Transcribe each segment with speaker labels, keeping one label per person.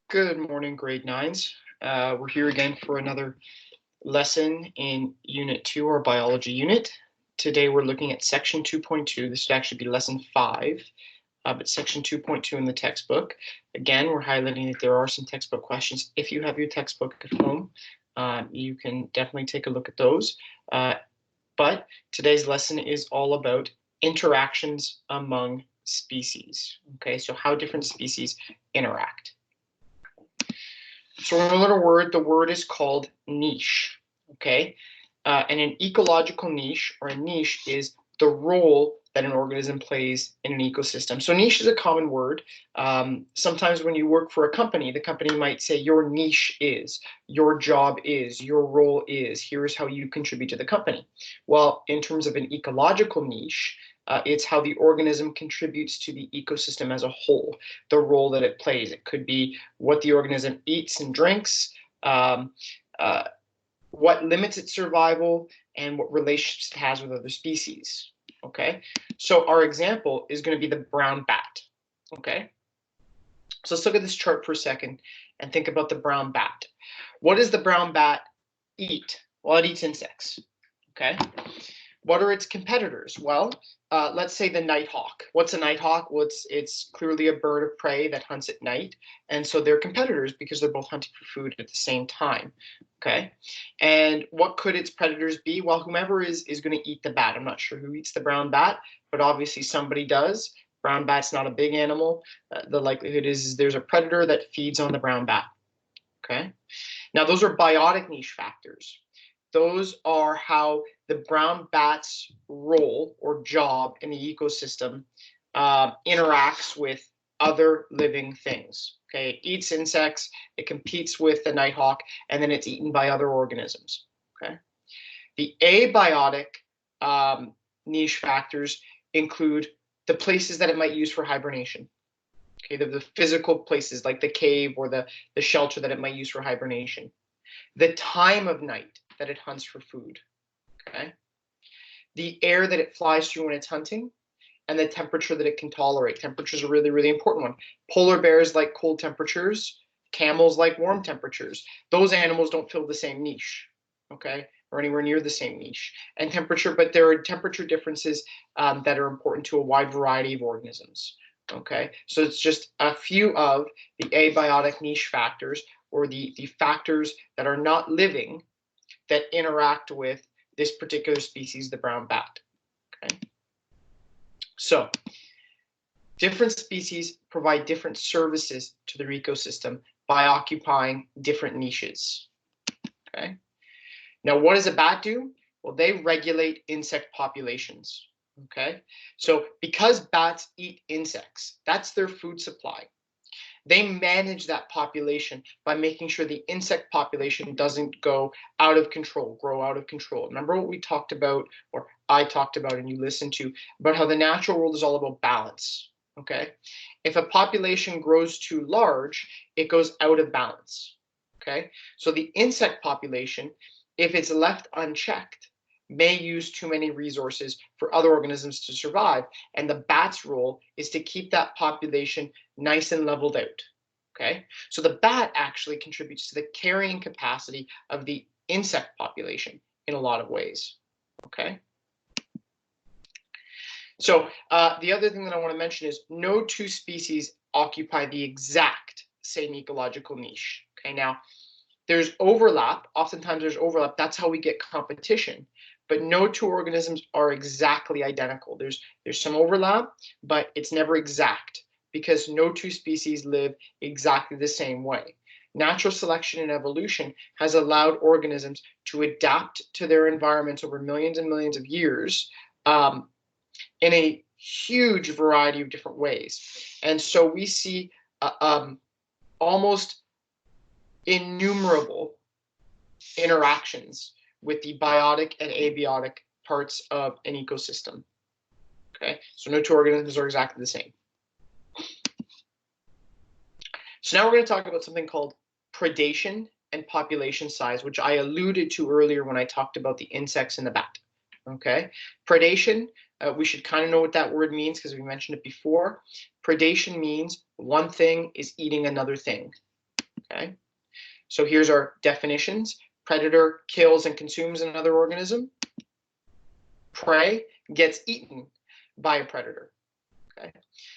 Speaker 1: Good morning, grade 9s. We're here again for another lesson in Unit 2, our biology unit. Today we're looking at section 2.2. This would actually be lesson 5, but section 2.2 in the textbook. Again, we're highlighting that there are some textbook questions. If you have your textbook at home, you can definitely take a look at those. But today's lesson is all about interactions among species. Okay, so how different species interact. So another word, the word is called niche, okay? And an ecological niche, or a niche, is the role that an organism plays in an ecosystem. So niche is a common word. Sometimes when you work for a company, the company might say your niche is, your job is, your role is, here's how you contribute to the company. Well, in terms of an ecological niche, it's how the organism contributes to the ecosystem as a whole, the role that it plays. It could be what the organism eats and drinks, what limits its survival, and what relationships it has with other species. Okay, so our example is going to be the brown bat. Okay, so let's look at this chart for a second and think about the brown bat. What does the brown bat eat? Well, it eats insects. Okay. What are its competitors? Well, let's say the nighthawk. What's a nighthawk? Well, it's clearly a bird of prey that hunts at night, and so they're competitors because they're both hunting for food at the same time. Okay, and what could its predators be? Well, whomever is going to eat the bat. I'm not sure who eats the brown bat, but obviously somebody does. Brown bat's not a big animal. The likelihood is there's a predator that feeds on the brown bat. Okay, now those are biotic niche factors. Those are how the brown bat's role or job in the ecosystem interacts with other living things. Okay, it eats insects, it competes with the nighthawk, and then it's eaten by other organisms. Okay, the abiotic niche factors include the places that it might use for hibernation. Okay, the physical places like the cave or the shelter that it might use for hibernation. The time of night that it hunts for food, okay? The air that it flies through when it's hunting, and the temperature that it can tolerate. Temperature is a really, really important one. Polar bears like cold temperatures, camels like warm temperatures. Those animals don't fill the same niche, okay? Or anywhere near the same niche. And temperature, but there are temperature differences that are important to a wide variety of organisms. Okay, so it's just a few of the abiotic niche factors, or the factors that are not living that interact with this particular species, the brown bat. Okay, so different species provide different services to their ecosystem by occupying different niches. Okay, now what does a bat do? Well, they regulate insect populations. Okay, so because bats eat insects, that's their food supply. They manage that population by making sure the insect population doesn't go out of control, grow out of control. Remember what we talked about, or I talked about and you listened to, about how the natural world is all about balance. Okay, if a population grows too large, it goes out of balance. Okay, so the insect population, if it's left unchecked, may use too many resources for other organisms to survive. And the bat's role is to keep that population nice and leveled out. Okay, so the bat actually contributes to the carrying capacity of the insect population in a lot of ways. Okay, so the other thing that I want to mention is no two species occupy the exact same ecological niche. Okay, now there's overlap. Oftentimes there's overlap. That's how we get competition. But no two organisms are exactly identical. There's some overlap, but it's never exact because no two species live exactly the same way. Natural selection and evolution has allowed organisms to adapt to their environments over millions and millions of years in a huge variety of different ways. And so we see almost innumerable interactions with the biotic and abiotic parts of an ecosystem. Okay, so no two organisms are exactly the same. So now we're going to talk about something called predation and population size, which I alluded to earlier when I talked about the insects and the bat. Okay, predation, we should kind of know what that word means because we mentioned it before. Predation means one thing is eating another thing. Okay, so here's our definitions. Predator kills and consumes another organism. Prey gets eaten by a predator. Okay,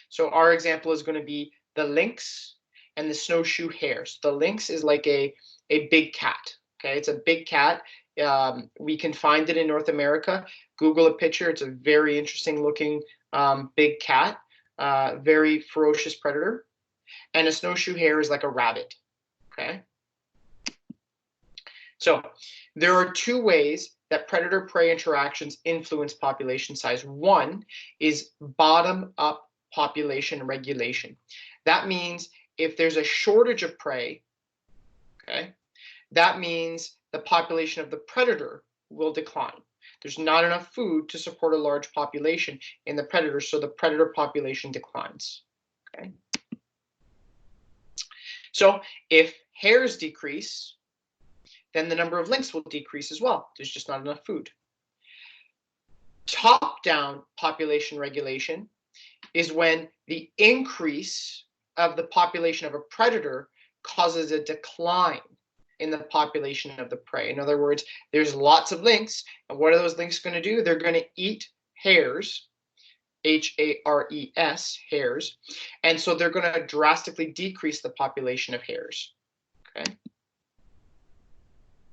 Speaker 1: so our example is going to be the lynx and the snowshoe hare. So the lynx is like a big cat. Okay, it's a big cat. We can find it in North America. Google a picture. It's a very interesting looking big cat, very ferocious predator. And a snowshoe hare is like a rabbit. Okay, so there are two ways that predator-prey interactions influence population size. One is bottom-up population regulation. That means if there's a shortage of prey, okay, that means the population of the predator will decline. There's not enough food to support a large population in the predator, so the predator population declines. Okay. So if hares decrease, then the number of lynx will decrease as well. There's just not enough food. Top-down population regulation is when the increase of the population of a predator causes a decline in the population of the prey. In other words, there's lots of lynx, and what are those lynx going to do? They're going to eat hares, H-A-R-E-S, hares, and so they're going to drastically decrease the population of hares. Okay.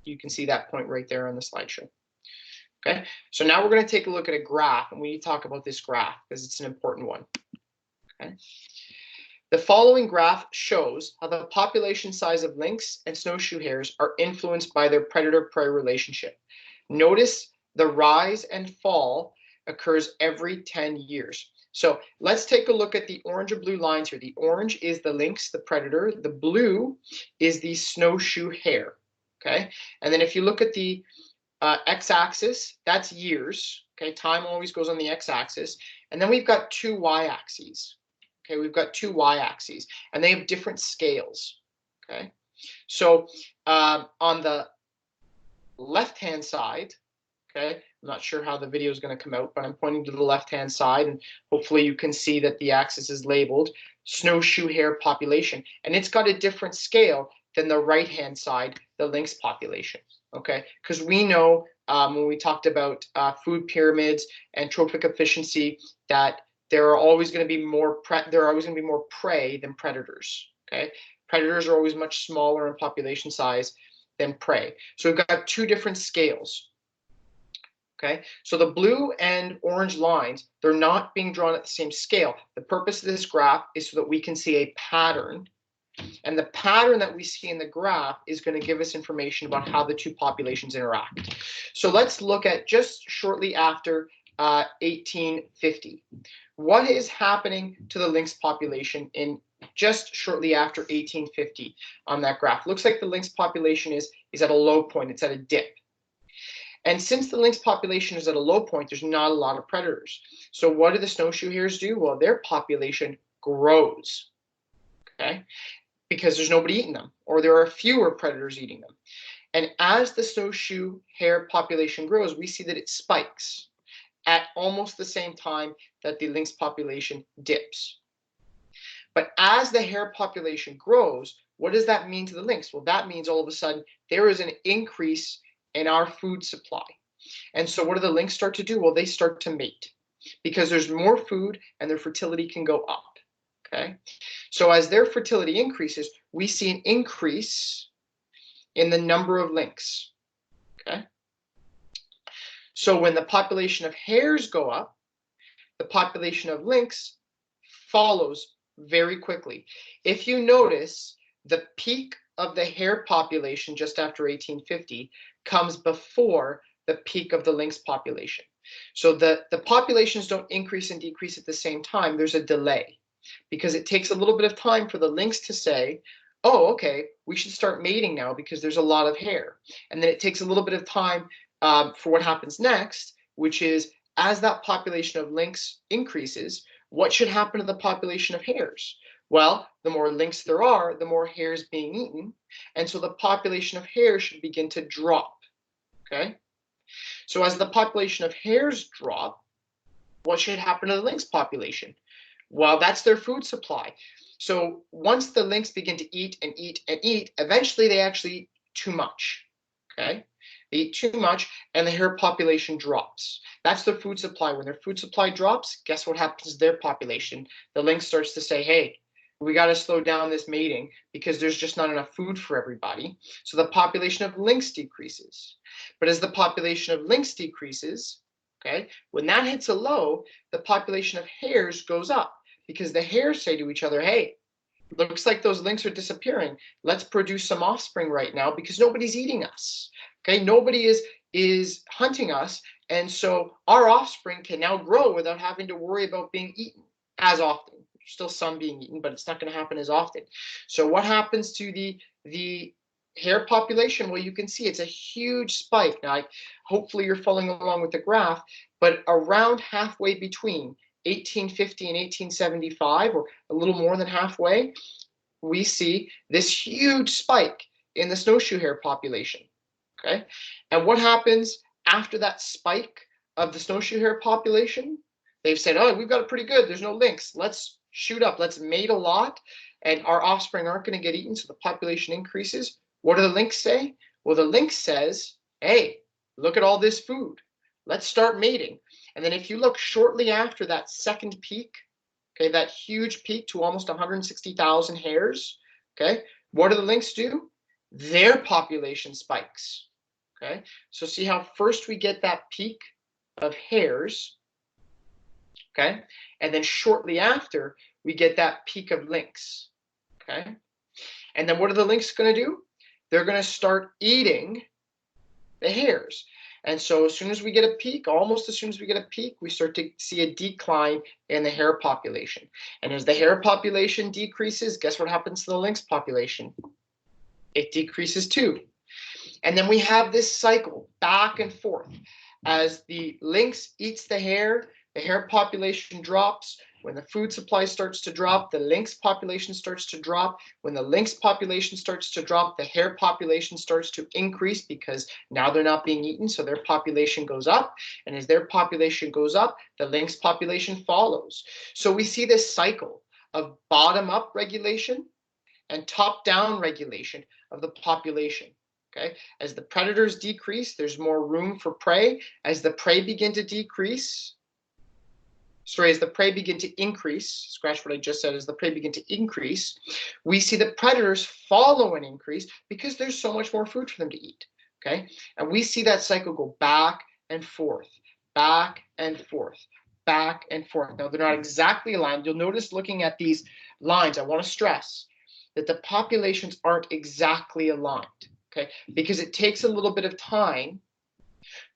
Speaker 1: You can see that point right there on the slideshow. Okay, so now we're going to take a look at a graph, and we need to talk about this graph because it's an important one. Okay. The following graph shows how the population size of lynx and snowshoe hares are influenced by their predator-prey relationship. Notice the rise and fall occurs every 10 years. So let's take a look at the orange and blue lines here. The orange is the lynx, the predator. The blue is the snowshoe hare. Okay, and then if you look at the x-axis, that's years. Okay, time always goes on the x-axis, and then we've got two y-axes. Okay, we've got two y-axes, and they have different scales. Okay, so on the left-hand side, okay, I'm not sure how the video is going to come out, but I'm pointing to the left-hand side, and hopefully you can see that the axis is labeled snowshoe hare population, and it's got a different scale than the right-hand side, the lynx population. Okay, because we know when we talked about food pyramids and trophic efficiency that there are always going to be more prey than predators. Okay, predators are always much smaller in population size than prey. So we've got two different scales. Okay, so the blue and orange lines, they're not being drawn at the same scale. The purpose of this graph is so that we can see a pattern. And the pattern that we see in the graph is going to give us information about how the two populations interact. So let's look at just shortly after 1850. What is happening to the lynx population in just shortly after 1850 on that graph? Looks like the lynx population is at a low point. It's at a dip. And since the lynx population is at a low point, there's not a lot of predators. So what do the snowshoe hares do? Well, their population grows. Okay, because there's nobody eating them, or there are fewer predators eating them. And as the snowshoe hare population grows, we see that it spikes at almost the same time that the lynx population dips. But as the hare population grows, what does that mean to the lynx? Well, that means all of a sudden there is an increase in our food supply. And so what do the lynx start to do? Well, they start to mate because there's more food and their fertility can go up. Okay, so as their fertility increases, we see an increase in the number of lynx. Okay, so when the population of hares go up, the population of lynx follows very quickly. If you notice, the peak of the hare population just after 1850 comes before the peak of the lynx population. So the populations don't increase and decrease at the same time. There's a delay, because it takes a little bit of time for the lynx to say, oh, okay, we should start mating now because there's a lot of hare. And then it takes a little bit of time for what happens next, which is as that population of lynx increases, what should happen to the population of hares? Well, the more lynx there are, the more hares being eaten. And so the population of hares should begin to drop. Okay, so as the population of hares drop, what should happen to the lynx population? Well, that's their food supply. So once the lynx begin to eat and eat and eat, eventually they actually eat too much. Okay, they eat too much, and the hare population drops. That's their food supply. When their food supply drops, guess what happens to their population? The lynx starts to say, hey, we got to slow down this mating because there's just not enough food for everybody. So the population of lynx decreases. But as the population of lynx decreases, okay, when that hits a low, the population of hares goes up because the hares say to each other, hey, looks like those lynx are disappearing. Let's produce some offspring right now because nobody's eating us. Okay, nobody is hunting us, and so our offspring can now grow without having to worry about being eaten as often. There's still some being eaten, but it's not going to happen as often. So what happens to the hare population? Well, you can see it's a huge spike. Now, hopefully you're following along with the graph, but around halfway between 1850 and 1875, or a little more than halfway, we see this huge spike in the snowshoe hare population. Okay, and what happens after that spike of the snowshoe hare population? They've said, oh, we've got it pretty good. There's no lynx. Let's shoot up. Let's mate a lot, and our offspring aren't going to get eaten, so the population increases. What do the lynx say? Well, the lynx says, hey, look at all this food. Let's start mating. And then if you look shortly after that second peak, okay, that huge peak to almost 160,000 hares, okay, what do the lynx do? Their population spikes, okay? So see how first we get that peak of hares, okay? And then shortly after, we get that peak of lynx, okay? And then what are the lynx going to do? They're going to start eating the hares. And so as soon as we get a peak, almost as soon as we get a peak, we start to see a decline in the hare population. And as the hare population decreases, guess what happens to the lynx population? It decreases too. And then we have this cycle back and forth. As the lynx eats the hare population drops. When the food supply starts to drop, the lynx population starts to drop. When the lynx population starts to drop, the hare population starts to increase because now they're not being eaten, so their population goes up. And as their population goes up, the lynx population follows. So we see this cycle of bottom-up regulation and top-down regulation of the population. Okay, as the predators decrease, there's more room for prey. As the prey begin to decrease, as the prey begin to increase, scratch what I just said, as the prey begin to increase, we see the predators follow an increase because there's so much more food for them to eat. Okay, and we see that cycle go back and forth, back and forth, back and forth. Now, they're not exactly aligned. You'll notice looking at these lines, I want to stress that the populations aren't exactly aligned. Okay, because it takes a little bit of time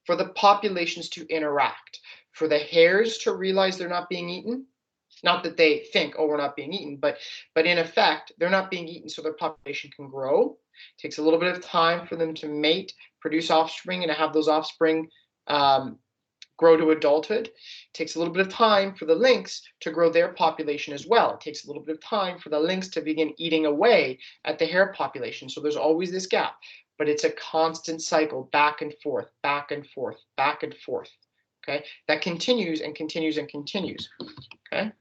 Speaker 1: for the populations to interact, for the hares to realize they're not being eaten. Not that they think, oh, we're not being eaten, but in effect, they're not being eaten so their population can grow. It takes a little bit of time for them to mate, produce offspring, and to have those offspring grow to adulthood. It takes a little bit of time for the lynx to grow their population as well. It takes a little bit of time for the lynx to begin eating away at the hare population. So there's always this gap, but it's a constant cycle, back and forth, back and forth, back and forth. Okay, that continues and continues and continues. Okay.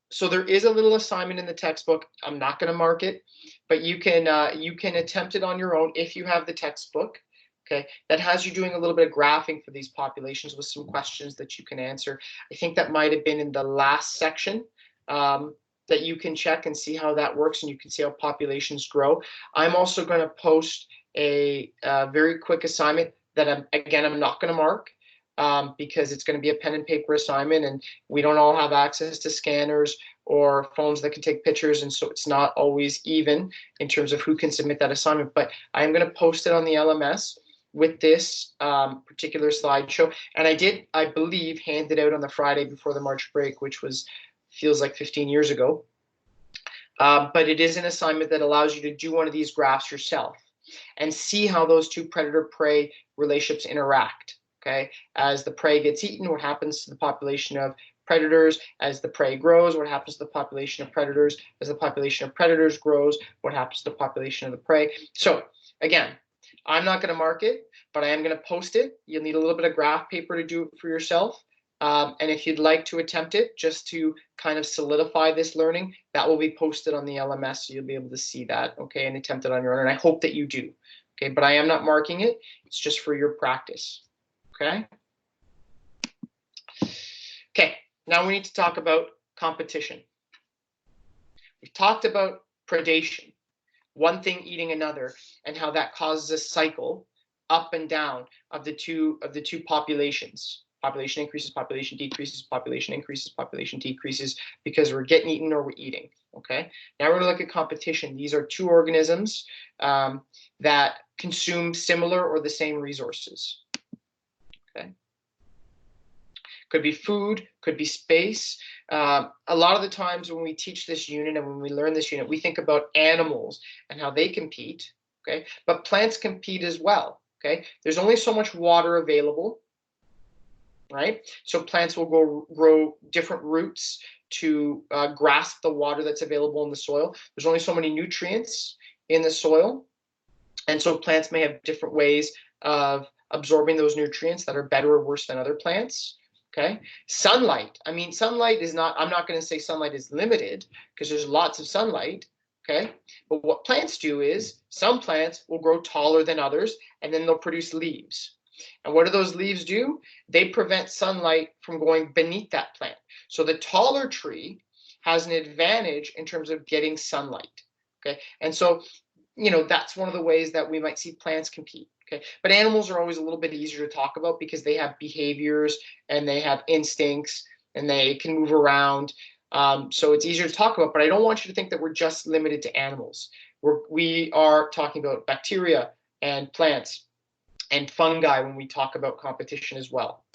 Speaker 1: So there is a little assignment in the textbook. I'm not going to mark it, but you can attempt it on your own if you have the textbook. Okay, that has you doing a little bit of graphing for these populations with some questions that you can answer. I think that might have been in the last section that you can check and see how that works, and you can see how populations grow. I'm also going to post a very quick assignment that I'm not going to mark because it's going to be a pen and paper assignment, and we don't all have access to scanners or phones that can take pictures, and so it's not always even in terms of who can submit that assignment. But I'm going to post it on the LMS with this particular slideshow, and I believe, hand it out on the Friday before the March break, which feels like 15 years ago. But it is an assignment that allows you to do one of these graphs yourself and see how those two predator-prey relationships interact. Okay, as the prey gets eaten, what happens to the population of predators? As the prey grows, what happens to the population of predators? As the population of predators grows, what happens to the population of the prey? So again, I'm not going to mark it, but I am going to post it. You'll need a little bit of graph paper to do it for yourself. And if you'd like to attempt it, just to kind of solidify this learning, that will be posted on the LMS, so you'll be able to see that, okay, and attempt it on your own. And I hope that you do, okay? But I am not marking it. It's just for your practice, okay? Okay, now we need to talk about competition. We've talked about predation, one thing eating another, and how that causes a cycle up and down of the two populations. Population increases, population decreases, population increases, population decreases, because we're getting eaten or we're eating. Okay. Now we're going to look at competition. These are two organisms that consume similar or the same resources. Okay. Could be food, could be space. A lot of the times when we teach this unit and when we learn this unit, we think about animals and how they compete. Okay. But plants compete as well. Okay. There's only so much water available. Right? So plants will grow different roots to grasp the water that's available in the soil. There's only so many nutrients in the soil. And so plants may have different ways of absorbing those nutrients that are better or worse than other plants. Okay. Sunlight. I mean, sunlight is not, I'm not going to say sunlight is limited because there's lots of sunlight. Okay. But what plants do is some plants will grow taller than others, and then they'll produce leaves. And what do those leaves do? They prevent sunlight from going beneath that plant. So the taller tree has an advantage in terms of getting sunlight. Okay. And so, you know, that's one of the ways that we might see plants compete. Okay. But animals are always a little bit easier to talk about because they have behaviors and they have instincts and they can move around. So it's easier to talk about, but I don't want you to think that we're just limited to animals. We are talking about bacteria and plants and fungi when we talk about competition as well.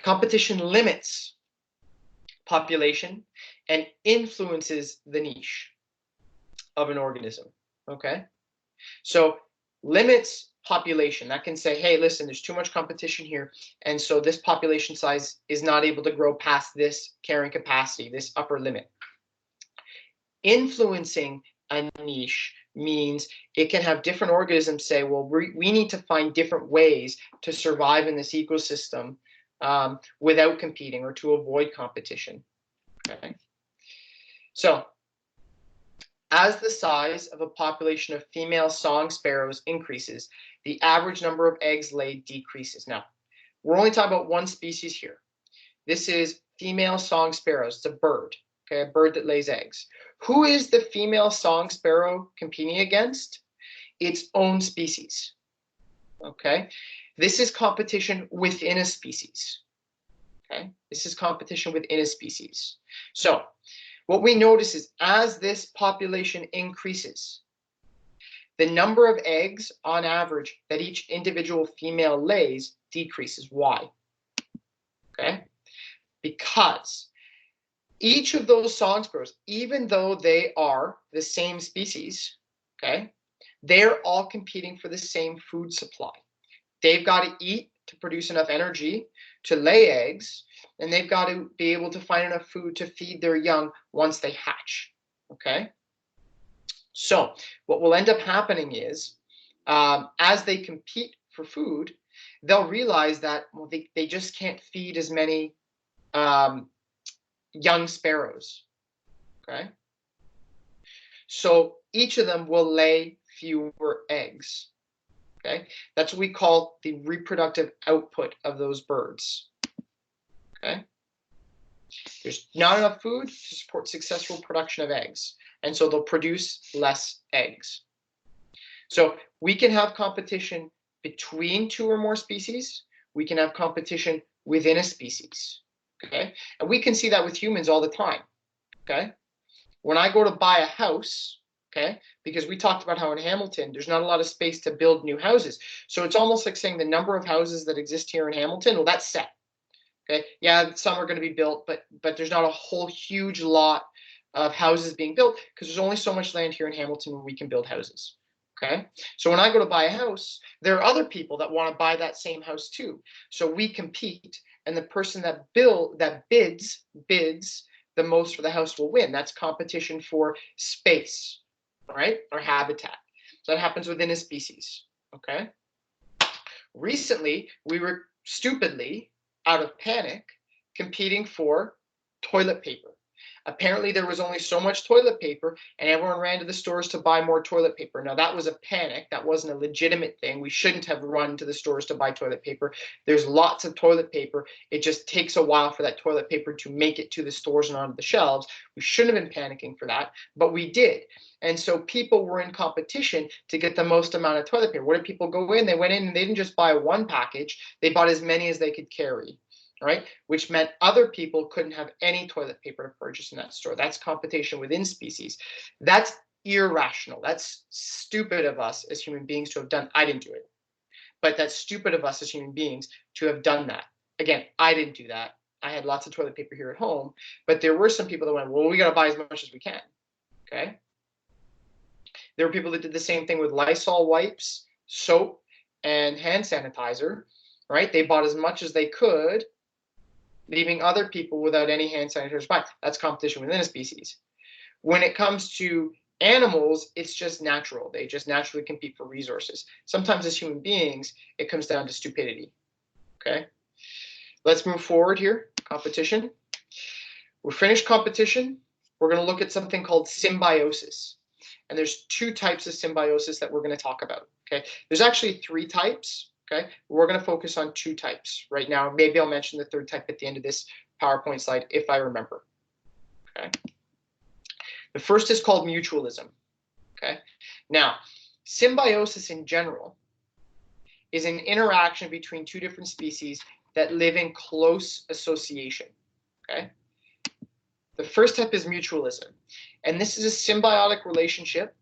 Speaker 1: Competition limits population and influences the niche of an organism, okay? So limits population, that can say, hey, listen, there's too much competition here, and so this population size is not able to grow past this carrying capacity, this upper limit. Influencing a niche means it can have different organisms say, well, we need to find different ways to survive in this ecosystem without competing or to avoid competition. Okay. So as the size of a population of female song sparrows increases, the average number of eggs laid decreases. Now, we're only talking about one species here. This is female song sparrows. It's a bird, okay, a bird that lays eggs. Who is the female song sparrow competing against? Its own species, okay? This is competition within a species, okay? This is competition within a species. So what we notice is as this population increases, the number of eggs on average that each individual female lays decreases. Why? Okay, because each of those song sparrows, even though they are the same species, okay, they're all competing for the same food supply. They've got to eat to produce enough energy to lay eggs, and they've got to be able to find enough food to feed their young once they hatch, okay? So what will end up happening is, as they compete for food, they'll realize that, well, they just can't feed as many young sparrows, okay? So each of them will lay fewer eggs, okay? That's what we call the reproductive output of those birds, okay? There's not enough food to support successful production of eggs, and so they'll produce less eggs. So we can have competition between two or more species. We can have competition within a species. Okay, and we can see that with humans all the time. Okay, when I go to buy a house, okay, because we talked about how in Hamilton there's not a lot of space to build new houses, so it's almost like saying the number of houses that exist here in Hamilton, well, that's set. Okay, yeah, some are going to be built, but there's not a whole huge lot of houses being built because there's only so much land here in Hamilton where we can build houses. Okay, so when I go to buy a house, there are other people that want to buy that same house too. So we compete, and the person that bids the most for the house will win. That's competition for space, right, or habitat. So that happens within a species. Okay. Recently, we were stupidly, out of panic, competing for toilet paper. Apparently, there was only so much toilet paper, and everyone ran to the stores to buy more toilet paper. Now, that was a panic. That wasn't a legitimate thing. We shouldn't have run to the stores to buy toilet paper. There's lots of toilet paper. It just takes a while for that toilet paper to make it to the stores and onto the shelves. We shouldn't have been panicking for that, but we did. And so people were in competition to get the most amount of toilet paper. What did people go in? They went in and they didn't just buy one package. They bought as many as they could carry. Right, which meant other people couldn't have any toilet paper to purchase in that store. That's competition within species. That's irrational. That's stupid of us as human beings to have done. I didn't do it, but that's stupid of us as human beings to have done that. Again, I didn't do that. I had lots of toilet paper here at home, but there were some people that went, well, we got to buy as much as we can. Okay. There were people that did the same thing with Lysol wipes, soap, and hand sanitizer. Right, they bought as much as they could, leaving other people without any hand sanitizer to buy. That's competition within a species. When it comes to animals, it's just natural. They just naturally compete for resources. Sometimes as human beings, it comes down to stupidity. Okay, let's move forward here. Competition. We're finished competition. We're going to look at something called symbiosis. And there's two types of symbiosis that we're going to talk about. Okay, there's actually three types. Okay, we're going to focus on two types right now. Maybe I'll mention the third type at the end of this PowerPoint slide if I remember. Okay, the first is called mutualism. Okay, now symbiosis in general is an interaction between two different species that live in close association. Okay, the first type is mutualism, and this is a symbiotic relationship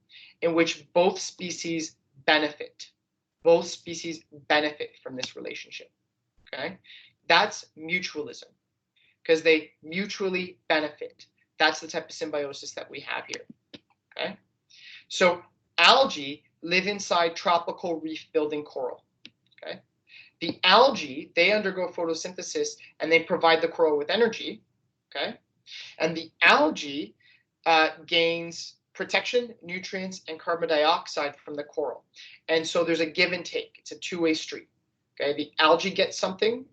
Speaker 1: in which both species benefit. Both species benefit from this relationship. Okay, that's mutualism because they mutually benefit. That's the type of symbiosis that we have here. Okay, so algae live inside tropical reef building coral. Okay, the algae, they undergo photosynthesis and they provide the coral with energy. Okay, and the algae gains protection, nutrients, and carbon dioxide from the coral. And so there's a give and take. It's a two-way street. Okay, the algae gets something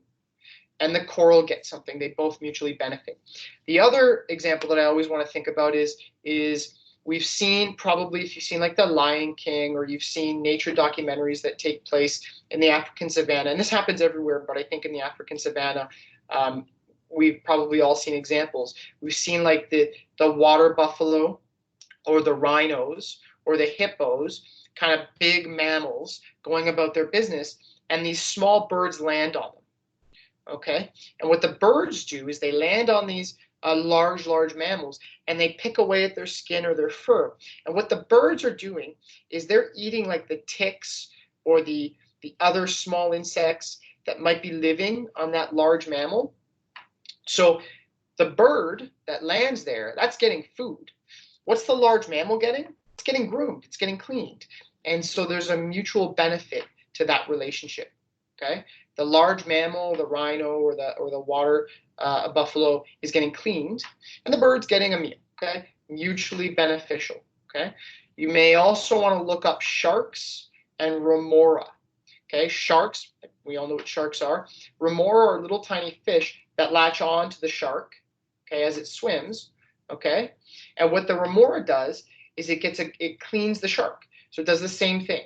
Speaker 1: and the coral gets something. They both mutually benefit. The other example that I always want to think about is we've seen, probably if you've seen like The Lion King or you've seen nature documentaries that take place in the African savannah, and this happens everywhere, but I think in the African savannah, we've probably all seen examples. We've seen like the water buffalo or the rhinos or the hippos, kind of big mammals going about their business, and these small birds land on them. Okay, and what the birds do is they land on these large mammals and they pick away at their skin or their fur. And what the birds are doing is they're eating like the ticks or the other small insects that might be living on that large mammal. So the bird that lands there, that's getting food. What's the large mammal getting? It's getting groomed, it's getting cleaned. And so there's a mutual benefit to that relationship. Okay, the large mammal, the rhino or the water buffalo is getting cleaned, and the bird's getting a meal. Okay, mutually beneficial. Okay, you may also want to look up sharks and remora. Okay, sharks, we all know what sharks are. Remora are little tiny fish that latch on to the shark, okay, as it swims. Okay, and what the remora does is it cleans the shark. So it does the same thing.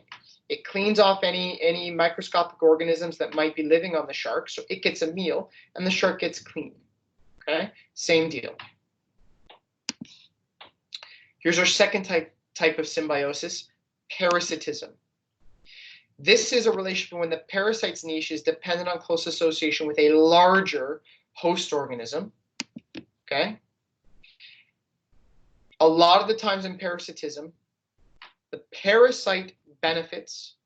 Speaker 1: It cleans off any microscopic organisms that might be living on the shark. So it gets a meal and the shark gets clean. Okay, same deal. Here's our second type of symbiosis, parasitism. This is a relationship when the parasite's niche is dependent on close association with a larger host organism. Okay. A lot of the times in parasitism, the parasite benefits,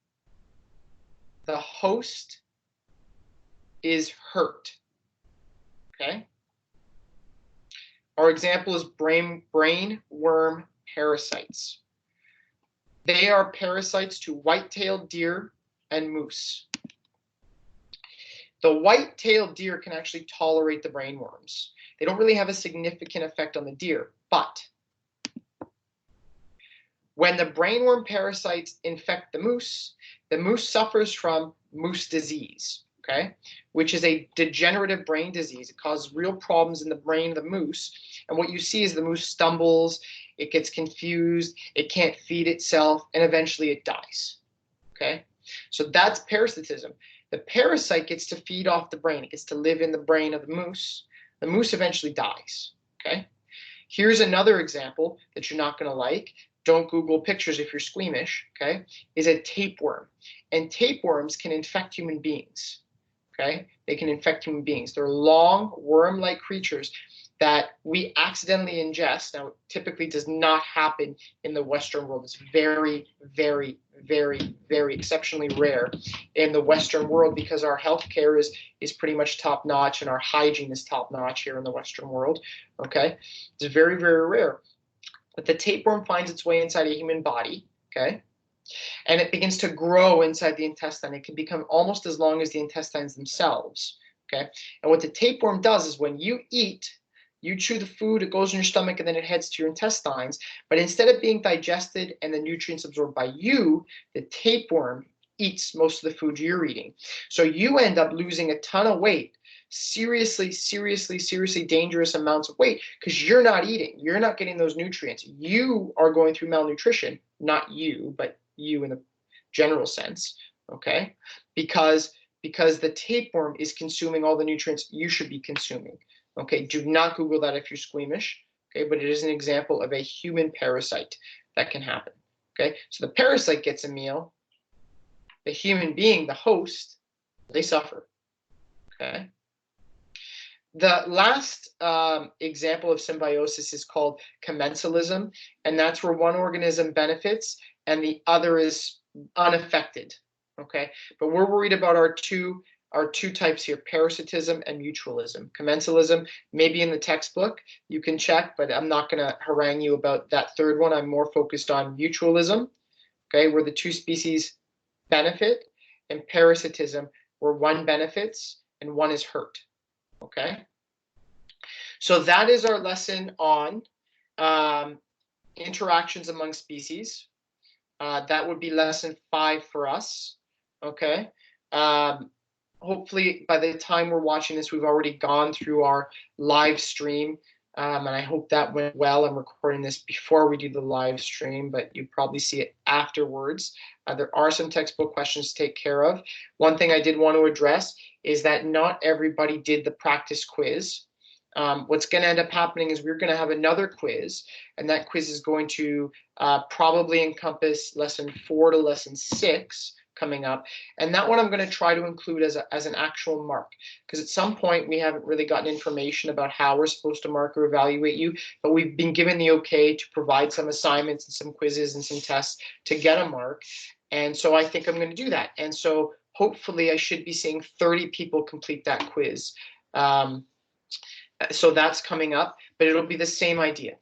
Speaker 1: the host is hurt. Okay. Our example is brain worm parasites. They are parasites to white-tailed deer and moose. The white-tailed deer can actually tolerate the brain worms. They don't really have a significant effect on the deer, but when the brainworm parasites infect the moose suffers from moose disease. okay, which is a degenerative brain disease. It causes real problems in the brain of the moose. And what you see is the moose stumbles, it gets confused, it can't feed itself, and eventually it dies. Okay, so that's parasitism. The parasite gets to feed off the brain. It gets to live in the brain of the moose. The moose eventually dies. Okay, here's another example that you're not going to like. Don't Google pictures if you're squeamish. Okay, is a tapeworm. And tapeworms can infect human beings. Okay, they can infect human beings. They're long worm-like creatures that we accidentally ingest. Now, it typically does not happen in the Western world. It's very, very, very, very exceptionally rare in the Western world because our healthcare is pretty much top-notch and our hygiene is top-notch here in the Western world. Okay, it's very, very rare. But the tapeworm finds its way inside a human body. Okay, and it begins to grow inside the intestine. It can become almost as long as the intestines themselves. Okay, and what the tapeworm does is when you eat, you chew the food, it goes in your stomach, and then it heads to your intestines. But instead of being digested and the nutrients absorbed by you, the tapeworm eats most of the food you're eating. So you end up losing a ton of weight, seriously, seriously, seriously dangerous amounts of weight because you're not eating. You're not getting those nutrients. You are going through malnutrition, not you, but you in a general sense, okay? Because the tapeworm is consuming all the nutrients you should be consuming. Okay, do not Google that if you're squeamish, okay, but it is an example of a human parasite that can happen, okay? So the parasite gets a meal, the human being, the host, they suffer, okay? The last example of symbiosis is called commensalism, and that's where one organism benefits and the other is unaffected, okay? But we're worried about our two types here, parasitism and mutualism. Commensalism, maybe in the textbook, you can check, but I'm not going to harangue you about that third one. I'm more focused on mutualism, okay, where the two species benefit, and parasitism, where one benefits and one is hurt, okay? So that is our lesson on interactions among species. That would be lesson 5 for us, okay? Hopefully by the time we're watching this, we've already gone through our live stream, and I hope that went well. I'm recording this before we do the live stream, but you probably see it afterwards. There are some textbook questions to take care of. One thing I did want to address is that not everybody did the practice quiz. What's going to end up happening is we're going to have another quiz, and that quiz is going to probably encompass lesson 4 to lesson 6 coming up, and that one I'm going to try to include as an actual mark, because at some point we haven't really gotten information about how we're supposed to mark or evaluate you, but we've been given the okay to provide some assignments and some quizzes and some tests to get a mark, and so I think I'm going to do that, and so hopefully I should be seeing 30 people complete that quiz. So that's coming up, but it'll be the same idea.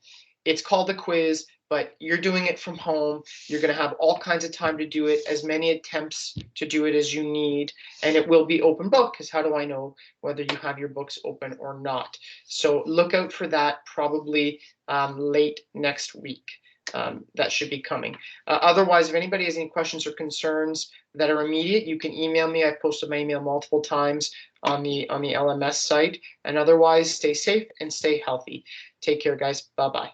Speaker 1: It's called a quiz, but you're doing it from home. You're going to have all kinds of time to do it, as many attempts to do it as you need, and it will be open book, because how do I know whether you have your books open or not? So look out for that probably late next week. That should be coming. Otherwise, if anybody has any questions or concerns that are immediate, you can email me. I've posted my email multiple times on the LMS site. And otherwise, stay safe and stay healthy. Take care, guys. Bye-bye.